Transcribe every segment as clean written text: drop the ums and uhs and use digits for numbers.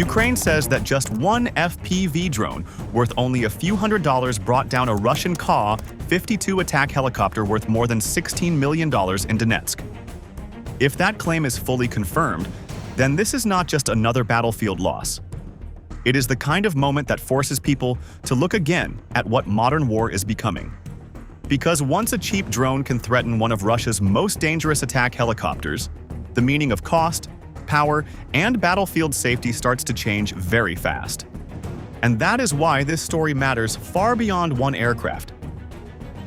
Ukraine says that just one FPV drone worth only a few $100s brought down a Russian Ka-52 attack helicopter worth more than $16 million in Donetsk. If that claim is fully confirmed, then this is not just another battlefield loss. It is the kind of moment that forces people to look again at what modern war is becoming. Because once a cheap drone can threaten one of Russia's most dangerous attack helicopters, the meaning of cost, power, and battlefield safety starts to change very fast. And that is why this story matters far beyond one aircraft.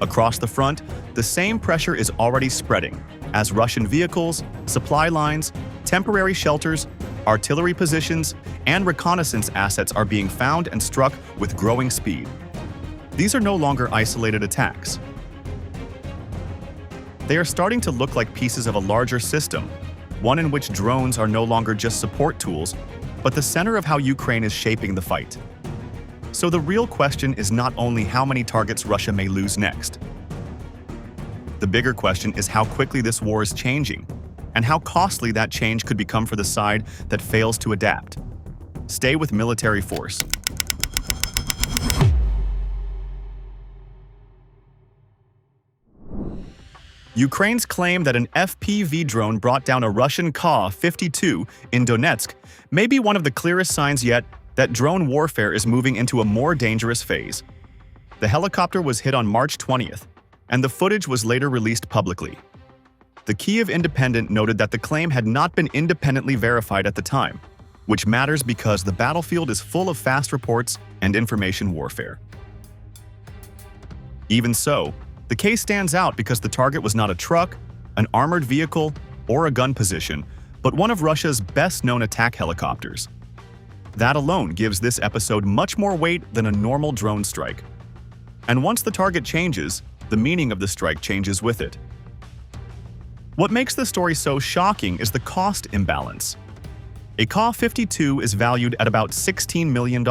Across the front, the same pressure is already spreading, as Russian vehicles, supply lines, temporary shelters, artillery positions, and reconnaissance assets are being found and struck with growing speed. These are no longer isolated attacks. They are starting to look like pieces of a larger system, one in which drones are no longer just support tools, but the center of how Ukraine is shaping the fight. So the real question is not only how many targets Russia may lose next. The bigger question is how quickly this war is changing, and how costly that change could become for the side that fails to adapt. Stay with Military Force. Ukraine's claim that an FPV drone brought down a Russian Ka-52 in Donetsk may be one of the clearest signs yet that drone warfare is moving into a more dangerous phase. The helicopter was hit on March 20th, and the footage was later released publicly. The Kyiv Independent noted that the claim had not been independently verified at the time, which matters because the battlefield is full of fast reports and information warfare. Even so, the case stands out because the target was not a truck, an armored vehicle, or a gun position, but one of Russia's best-known attack helicopters. That alone gives this episode much more weight than a normal drone strike. And once the target changes, the meaning of the strike changes with it. What makes the story so shocking is the cost imbalance. A Ka-52 is valued at about $16 million,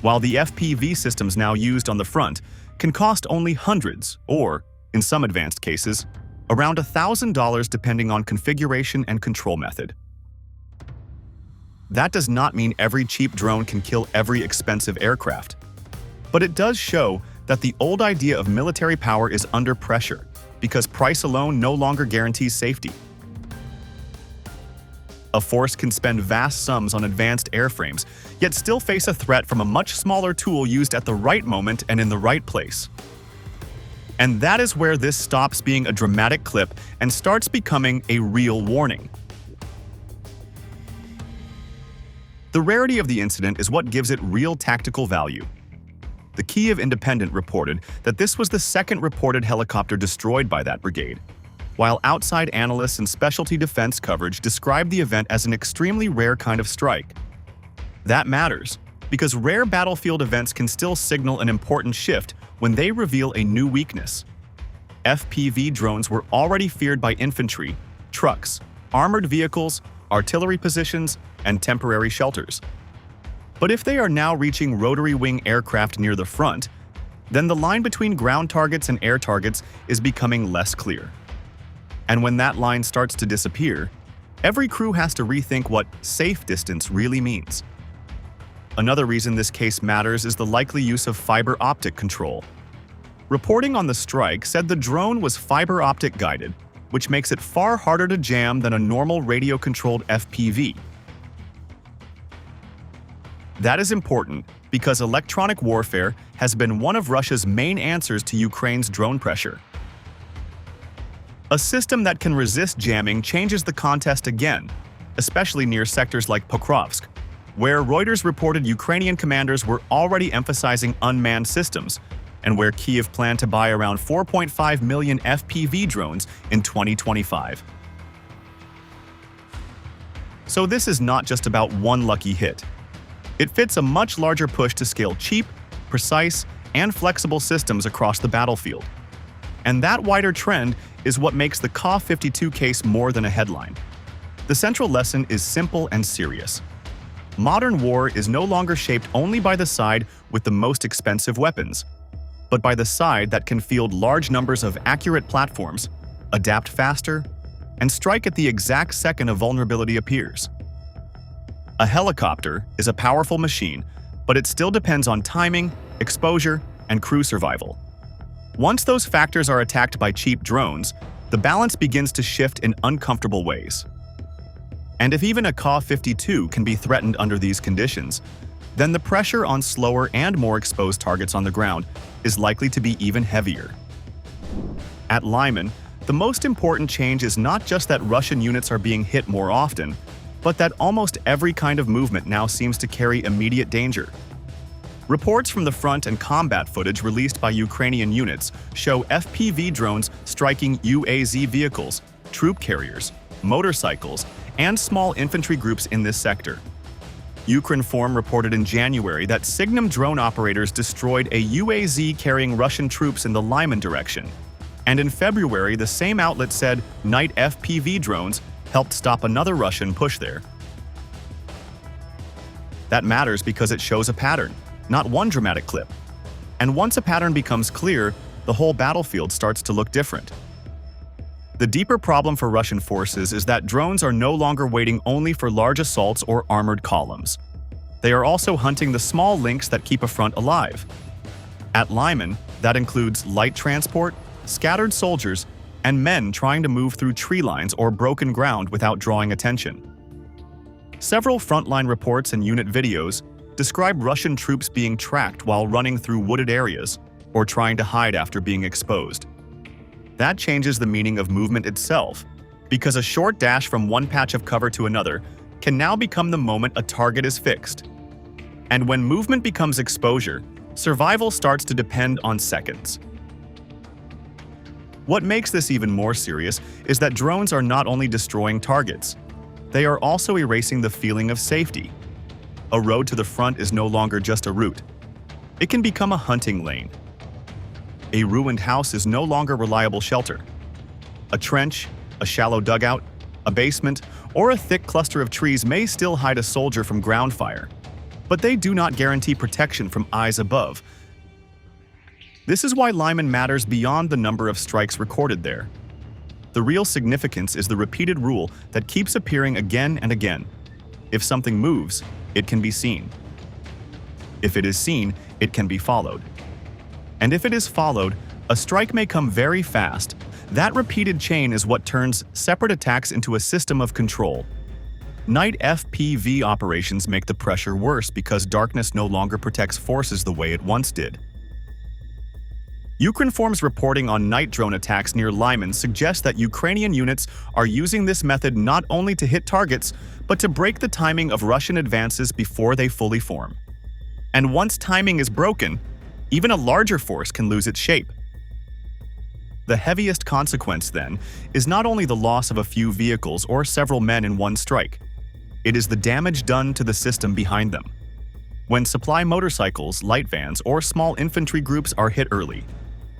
while the FPV systems now used on the front can cost only hundreds, or, in some advanced cases, around $1,000 depending on configuration and control method. That does not mean every cheap drone can kill every expensive aircraft, but it does show that the old idea of military power is under pressure, because price alone no longer guarantees safety. A force can spend vast sums on advanced airframes, yet still face a threat from a much smaller tool used at the right moment and in the right place. And that is where this stops being a dramatic clip and starts becoming a real warning. The rarity of the incident is what gives it real tactical value. The Kyiv Independent reported that this was the second reported helicopter destroyed by that brigade, while outside analysts and specialty defense coverage described the event as an extremely rare kind of strike. That matters, because rare battlefield events can still signal an important shift when they reveal a new weakness. FPV drones were already feared by infantry, trucks, armored vehicles, artillery positions, and temporary shelters. But if they are now reaching rotary wing aircraft near the front, then the line between ground targets and air targets is becoming less clear. And when that line starts to disappear, every crew has to rethink what safe distance really means. Another reason this case matters is the likely use of fiber optic control. Reporting on the strike said the drone was fiber optic guided, which makes it far harder to jam than a normal radio-controlled FPV. That is important because electronic warfare has been one of Russia's main answers to Ukraine's drone pressure. A system that can resist jamming changes the contest again, especially near sectors like Pokrovsk, where Reuters reported Ukrainian commanders were already emphasizing unmanned systems, and where Kyiv planned to buy around 4.5 million FPV drones in 2025. So this is not just about one lucky hit. It fits a much larger push to scale cheap, precise, and flexible systems across the battlefield. And that wider trend is what makes the Ka-52 case more than a headline. The central lesson is simple and serious. Modern war is no longer shaped only by the side with the most expensive weapons, but by the side that can field large numbers of accurate platforms, adapt faster, and strike at the exact second a vulnerability appears. A helicopter is a powerful machine, but it still depends on timing, exposure, and crew survival. Once those factors are attacked by cheap drones, the balance begins to shift in uncomfortable ways. And if even a Ka-52 can be threatened under these conditions, then the pressure on slower and more exposed targets on the ground is likely to be even heavier. At Lyman, the most important change is not just that Russian units are being hit more often, but that almost every kind of movement now seems to carry immediate danger. Reports from the front and combat footage released by Ukrainian units show FPV drones striking UAZ vehicles, troop carriers, motorcycles, and small infantry groups in this sector. Ukrinform reported in January that Signum drone operators destroyed a UAZ carrying Russian troops in the Lyman direction. And in February, the same outlet said night FPV drones helped stop another Russian push there. That matters because it shows a pattern, not one dramatic clip. And once a pattern becomes clear, the whole battlefield starts to look different. The deeper problem for Russian forces is that drones are no longer waiting only for large assaults or armored columns. They are also hunting the small links that keep a front alive. At Lyman, that includes light transport, scattered soldiers, and men trying to move through tree lines or broken ground without drawing attention. Several Frontline reports and unit videos describe Russian troops being tracked while running through wooded areas or trying to hide after being exposed. That changes the meaning of movement itself, because a short dash from one patch of cover to another can now become the moment a target is fixed. And when movement becomes exposure, survival starts to depend on seconds. What makes this even more serious is that drones are not only destroying targets, they are also erasing the feeling of safety. A road to the front is no longer just a route. It can become a hunting lane. A ruined house is no longer reliable shelter. A trench, a shallow dugout, a basement, or a thick cluster of trees may still hide a soldier from ground fire, but they do not guarantee protection from eyes above. This is why Lyman matters beyond the number of strikes recorded there. The real significance is the repeated rule that keeps appearing again and again. If something moves, it can be seen. If it is seen, it can be followed. And if it is followed, a strike may come very fast. That repeated chain is what turns separate attacks into a system of control. Night FPV operations make the pressure worse because darkness no longer protects forces the way it once did. Ukrinform's reporting on night drone attacks near Lyman suggests that Ukrainian units are using this method not only to hit targets, but to break the timing of Russian advances before they fully form. And once timing is broken, even a larger force can lose its shape. The heaviest consequence, then, is not only the loss of a few vehicles or several men in one strike. It is the damage done to the system behind them. When supply motorcycles, light vans, or small infantry groups are hit early,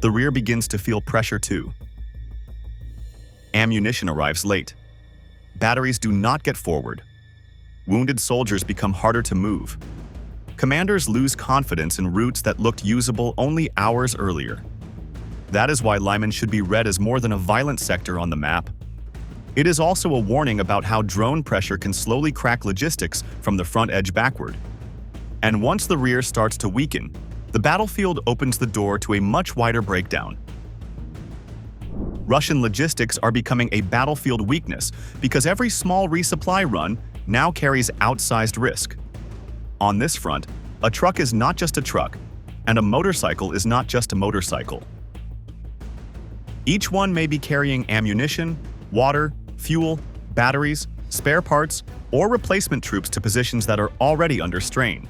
the rear begins to feel pressure too. Ammunition arrives late. Batteries do not get forward. Wounded soldiers become harder to move. Commanders lose confidence in routes that looked usable only hours earlier. That is why Lyman should be read as more than a violent sector on the map. It is also a warning about how drone pressure can slowly crack logistics from the front edge backward. And once the rear starts to weaken, the battlefield opens the door to a much wider breakdown. Russian logistics are becoming a battlefield weakness because every small resupply run now carries outsized risk. On this front, a truck is not just a truck, and a motorcycle is not just a motorcycle. Each one may be carrying ammunition, water, fuel, batteries, spare parts, or replacement troops to positions that are already under strain.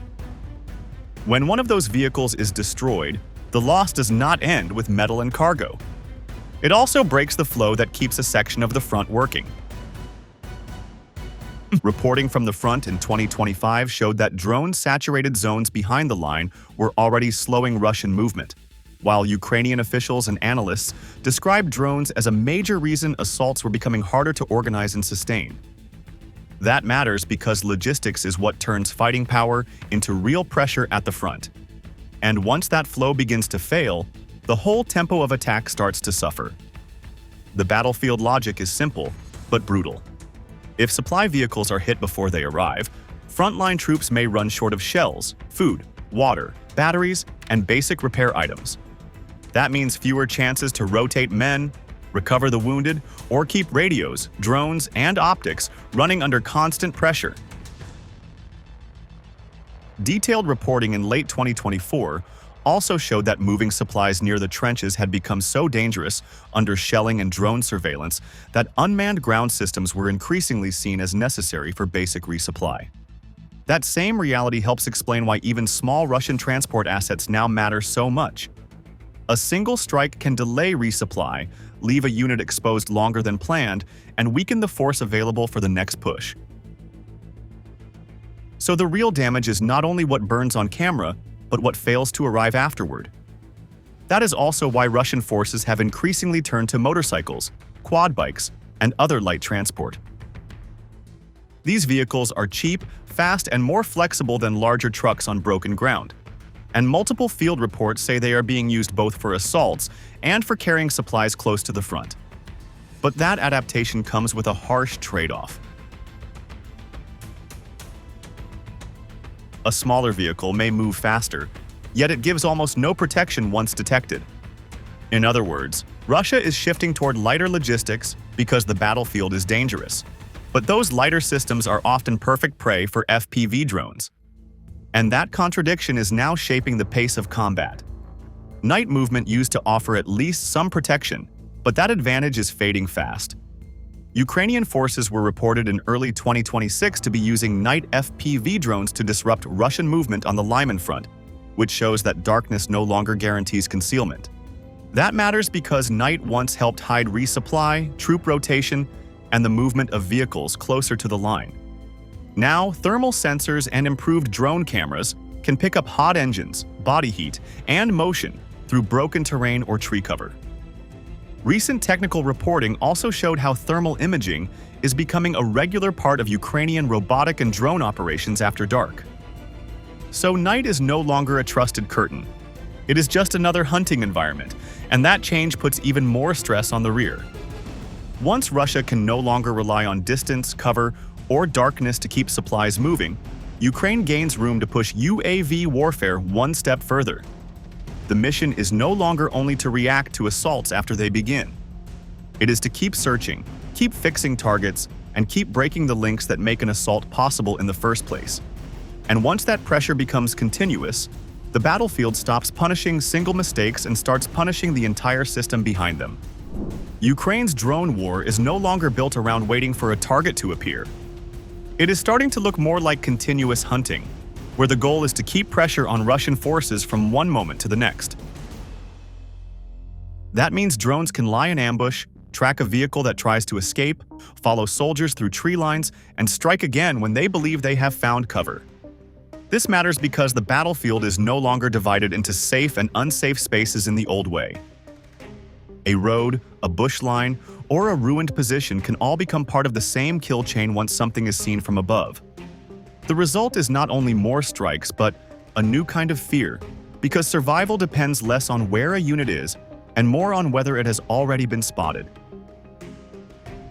When one of those vehicles is destroyed, the loss does not end with metal and cargo. It also breaks the flow that keeps a section of the front working. Reporting from the front in 2025 showed that drone-saturated zones behind the line were already slowing Russian movement, while Ukrainian officials and analysts described drones as a major reason assaults were becoming harder to organize and sustain. That matters because logistics is what turns fighting power into real pressure at the front. And once that flow begins to fail, the whole tempo of attack starts to suffer. The battlefield logic is simple, but brutal. If supply vehicles are hit before they arrive, Frontline troops may run short of shells, food, water, batteries, and basic repair items. That means fewer chances to rotate men, recover the wounded, or keep radios, drones, and optics running under constant pressure. Detailed reporting in late 2024 also showed that moving supplies near the trenches had become so dangerous under shelling and drone surveillance that unmanned ground systems were increasingly seen as necessary for basic resupply. That same reality helps explain why even small Russian transport assets now matter so much. A single strike can delay resupply, leave a unit exposed longer than planned, and weaken the force available for the next push. So the real damage is not only what burns on camera, but what fails to arrive afterward. That is also why Russian forces have increasingly turned to motorcycles, quad bikes, and other light transport. These vehicles are cheap, fast, and more flexible than larger trucks on broken ground. And multiple field reports say they are being used both for assaults and for carrying supplies close to the front. But that adaptation comes with a harsh trade-off. A smaller vehicle may move faster, yet it gives almost no protection once detected. In other words, Russia is shifting toward lighter logistics because the battlefield is dangerous. But those lighter systems are often perfect prey for FPV drones. And that contradiction is now shaping the pace of combat. Night movement used to offer at least some protection, but that advantage is fading fast. Ukrainian forces were reported in early 2026 to be using night FPV drones to disrupt Russian movement on the Lyman front, which shows that darkness no longer guarantees concealment. That matters because night once helped hide resupply, troop rotation, and the movement of vehicles closer to the line. Now, thermal sensors and improved drone cameras can pick up hot engines, body heat, and motion through broken terrain or tree cover. Recent technical reporting also showed how thermal imaging is becoming a regular part of Ukrainian robotic and drone operations after dark. So night is no longer a trusted curtain. It is just another hunting environment, and that change puts even more stress on the rear. Once Russia can no longer rely on distance, cover, or darkness to keep supplies moving, Ukraine gains room to push UAV warfare one step further. The mission is no longer only to react to assaults after they begin. It is to keep searching, keep fixing targets, and keep breaking the links that make an assault possible in the first place. And once that pressure becomes continuous, the battlefield stops punishing single mistakes and starts punishing the entire system behind them. Ukraine's drone war is no longer built around waiting for a target to appear. It is starting to look more like continuous hunting, where the goal is to keep pressure on Russian forces from one moment to the next. That means drones can lie in ambush, track a vehicle that tries to escape, follow soldiers through tree lines, and strike again when they believe they have found cover. This matters because the battlefield is no longer divided into safe and unsafe spaces in the old way. A road, a bush line, or a ruined position can all become part of the same kill chain once something is seen from above. The result is not only more strikes, but a new kind of fear, because survival depends less on where a unit is and more on whether it has already been spotted.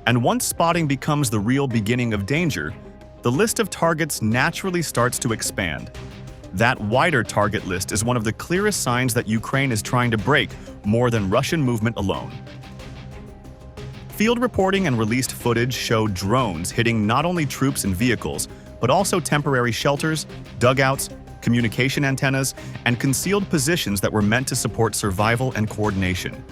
And once spotting becomes the real beginning of danger, the list of targets naturally starts to expand. That wider target list is one of the clearest signs that Ukraine is trying to break more than Russian movement alone. Field reporting and released footage show drones hitting not only troops and vehicles, but also temporary shelters, dugouts, communication antennas, and concealed positions that were meant to support survival and coordination.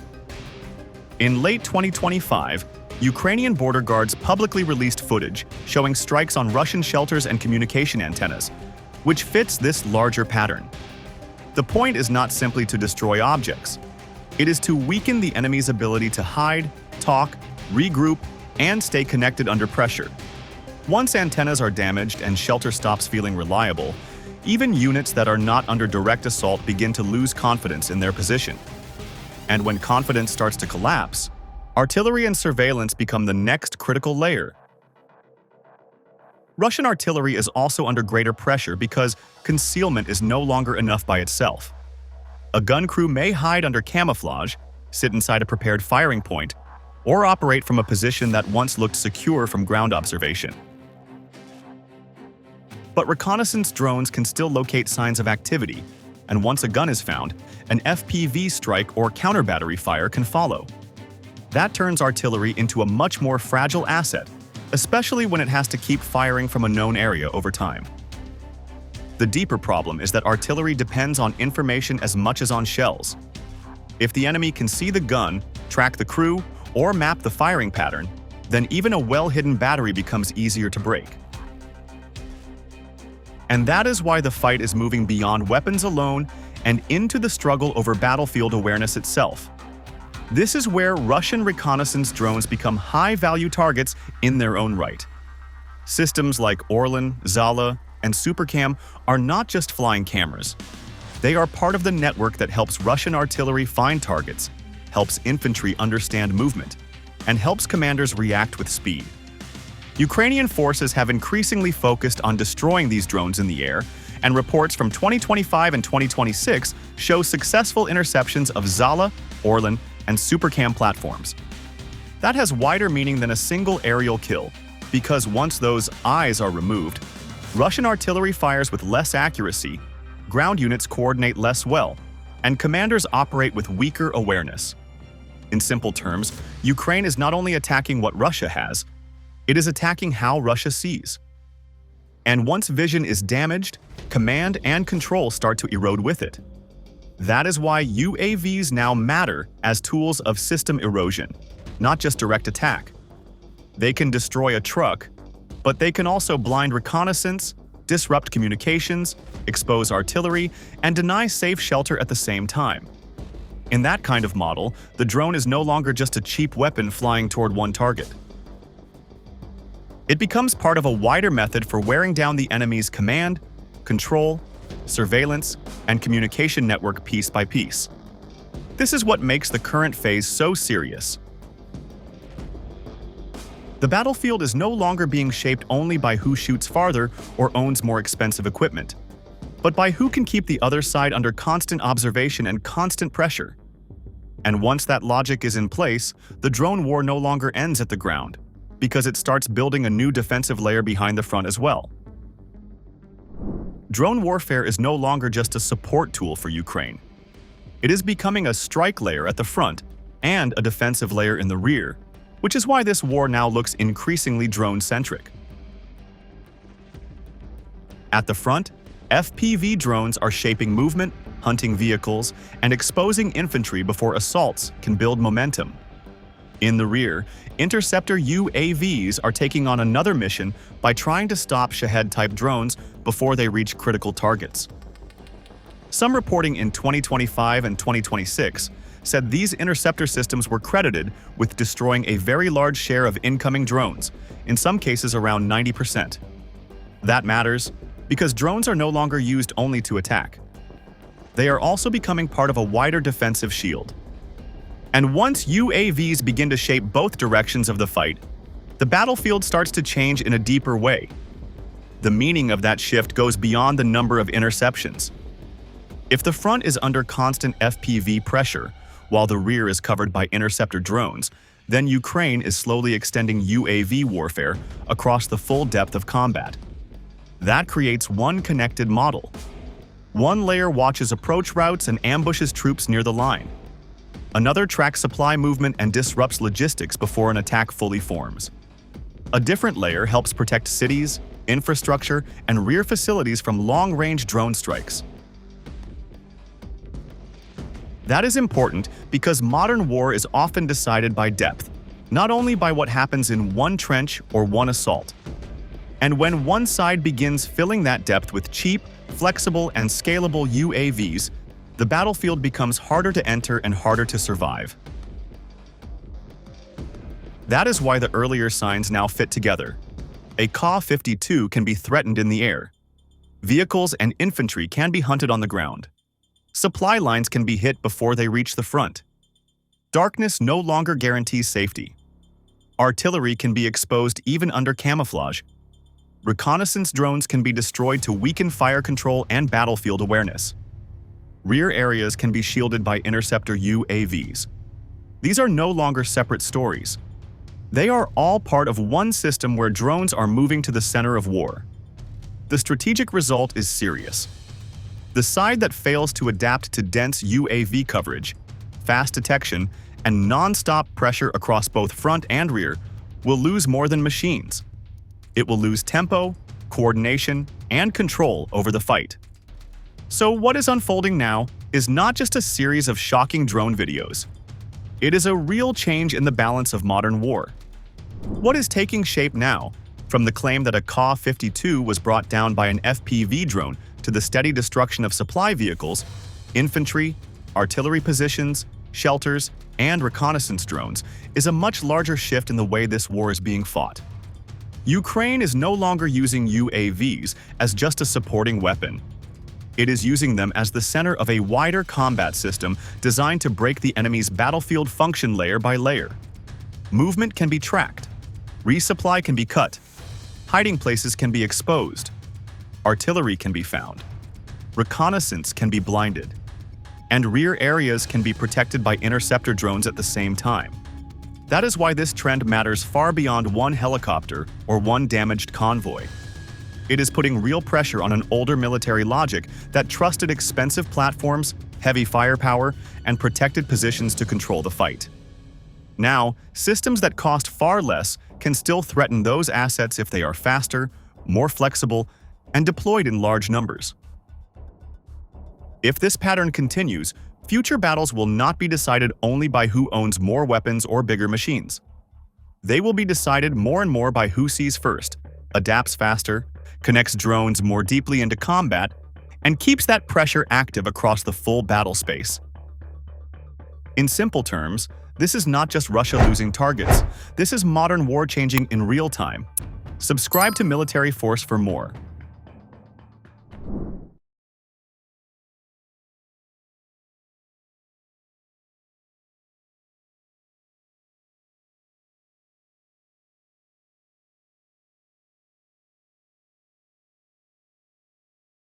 In late 2025, Ukrainian border guards publicly released footage showing strikes on Russian shelters and communication antennas, which fits this larger pattern. The point is not simply to destroy objects. It is to weaken the enemy's ability to hide, talk, regroup, and stay connected under pressure. Once antennas are damaged and shelter stops feeling reliable, even units that are not under direct assault begin to lose confidence in their position. And when confidence starts to collapse, artillery and surveillance become the next critical layer. Russian artillery is also under greater pressure because concealment is no longer enough by itself. A gun crew may hide under camouflage, sit inside a prepared firing point, or operate from a position that once looked secure from ground observation. But reconnaissance drones can still locate signs of activity, and once a gun is found, an FPV strike or counter-battery fire can follow. That turns artillery into a much more fragile asset, especially when it has to keep firing from a known area over time. The deeper problem is that artillery depends on information as much as on shells. If the enemy can see the gun, track the crew, or map the firing pattern, then even a well-hidden battery becomes easier to break. And that is why the fight is moving beyond weapons alone and into the struggle over battlefield awareness itself. This is where Russian reconnaissance drones become high-value targets in their own right. Systems like Orlan, Zala, and Supercam are not just flying cameras. They are part of the network that helps Russian artillery find targets, helps infantry understand movement, and helps commanders react with speed. Ukrainian forces have increasingly focused on destroying these drones in the air, and reports from 2025 and 2026 show successful interceptions of Zala, Orlan, and Supercam platforms. That has wider meaning than a single aerial kill, because once those eyes are removed, Russian artillery fires with less accuracy, ground units coordinate less well, and commanders operate with weaker awareness. In simple terms, Ukraine is not only attacking what Russia has, it is attacking how Russia sees. And once vision is damaged, command and control start to erode with it. That is why UAVs now matter as tools of system erosion, not just direct attack. They can destroy a truck, but they can also blind reconnaissance, disrupt communications, expose artillery, and deny safe shelter at the same time. In that kind of model, the drone is no longer just a cheap weapon flying toward one target. It becomes part of a wider method for wearing down the enemy's command, control, surveillance, and communication network piece by piece. This is what makes the current phase so serious. The battlefield is no longer being shaped only by who shoots farther or owns more expensive equipment, but by who can keep the other side under constant observation and constant pressure. And once that logic is in place, the drone war no longer ends at the ground, because it starts building a new defensive layer behind the front as well. Drone warfare is no longer just a support tool for Ukraine. It is becoming a strike layer at the front and a defensive layer in the rear, which is why this war now looks increasingly drone-centric. At the front, FPV drones are shaping movement, hunting vehicles, and exposing infantry before assaults can build momentum. In the rear, interceptor UAVs are taking on another mission by trying to stop Shahed-type drones before they reach critical targets. Some reporting in 2025 and 2026 said these interceptor systems were credited with destroying a very large share of incoming drones, in some cases around 90%. That matters because drones are no longer used only to attack. They are also becoming part of a wider defensive shield. And once UAVs begin to shape both directions of the fight, the battlefield starts to change in a deeper way. The meaning of that shift goes beyond the number of interceptions. If the front is under constant FPV pressure, while the rear is covered by interceptor drones, then Ukraine is slowly extending UAV warfare across the full depth of combat. That creates one connected model. One layer watches approach routes and ambushes troops near the line. Another tracks supply movement and disrupts logistics before an attack fully forms. A different layer helps protect cities, infrastructure, and rear facilities from long-range drone strikes. That is important because modern war is often decided by depth, not only by what happens in one trench or one assault. And when one side begins filling that depth with cheap, flexible, and scalable UAVs, the battlefield becomes harder to enter and harder to survive. That is why the earlier signs now fit together. A Ka-52 can be threatened in the air. Vehicles and infantry can be hunted on the ground. Supply lines can be hit before they reach the front. Darkness no longer guarantees safety. Artillery can be exposed even under camouflage. Reconnaissance drones can be destroyed to weaken fire control and battlefield awareness. Rear areas can be shielded by interceptor UAVs. These are no longer separate stories. They are all part of one system where drones are moving to the center of war. the strategic result is serious. The side that fails to adapt to dense UAV coverage, fast detection, and non-stop pressure across both front and rear will lose more than machines. It will lose tempo, coordination, and control over the fight. So what is unfolding now is not just a series of shocking drone videos. It is a real change in the balance of modern war. What is taking shape now, from the claim that a Ka-52 was brought down by an FPV drone to the steady destruction of supply vehicles, infantry, artillery positions, shelters, and reconnaissance drones, is a much larger shift in the way this war is being fought. Ukraine is no longer using UAVs as just a supporting weapon. It is using them as the center of a wider combat system designed to break the enemy's battlefield function layer by layer. Movement can be tracked, resupply can be cut, hiding places can be exposed, artillery can be found, reconnaissance can be blinded, and rear areas can be protected by interceptor drones at the same time. That is why this trend matters far beyond one helicopter or one damaged convoy. It is putting real pressure on an older military logic that trusted expensive platforms, heavy firepower, and protected positions to control the fight. Now, systems that cost far less can still threaten those assets if they are faster, more flexible, and deployed in large numbers. If this pattern continues, future battles will not be decided only by who owns more weapons or bigger machines. They will be decided more and more by who sees first, adapts faster, connects drones more deeply into combat, and keeps that pressure active across the full battle space. In simple terms, this is not just Russia losing targets. This is modern war changing in real time. Subscribe to Military Force for more.